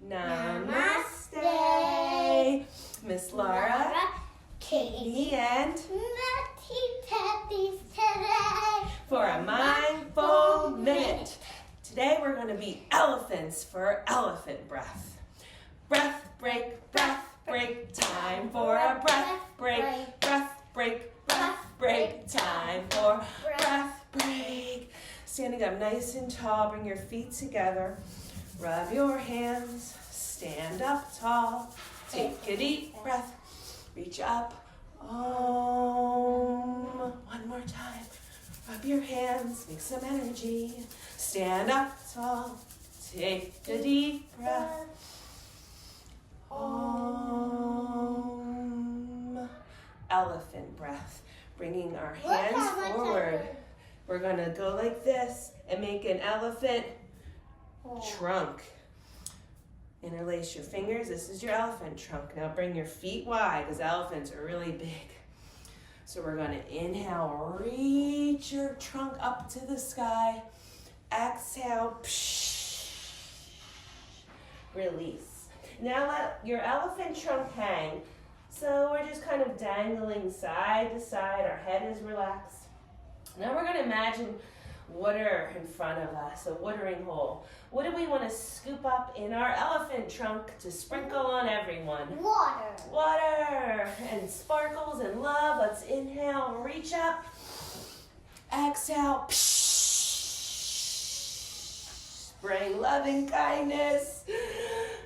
Namaste. Miss Laura, Katie, and Teddy's today for a mindful minute. Today we're going to be elephants for elephant breath. Breath break, time for a breath break. Breath break, time for breath break. Standing up nice and tall, bring your feet together. Rub your hands, stand up tall. Take a deep breath, reach up. One more time. Rub your hands, make some energy. Stand up tall, take a deep breath. Elephant breath. Bringing our hands forward. We're going to go like this and make an elephant trunk. Interlace your fingers. This is your elephant trunk. Now bring your feet wide because elephants are really big. So we're going to inhale, reach your trunk up to the sky. Exhale, release. Now let your elephant trunk hang. So we're just kind of dangling side to side. Our head is relaxed. Now we're going to imagine water in front of us, a watering hole. What do we want to scoop up in our elephant trunk to sprinkle on everyone? Water. Water and sparkles and love. Let's inhale, reach up. Exhale. Bring love and kindness.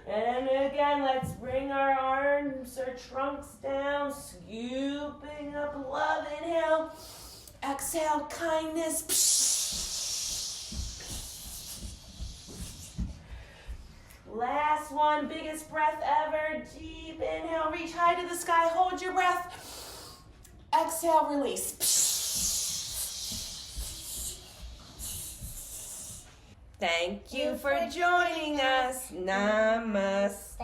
And again, let's bring our arms or trunks down, scooping up love. Inhale. Exhale, kindness. Last one, biggest breath ever. Deep inhale, reach high to the sky, hold your breath. Exhale, release. Thank you for joining us. Namaste.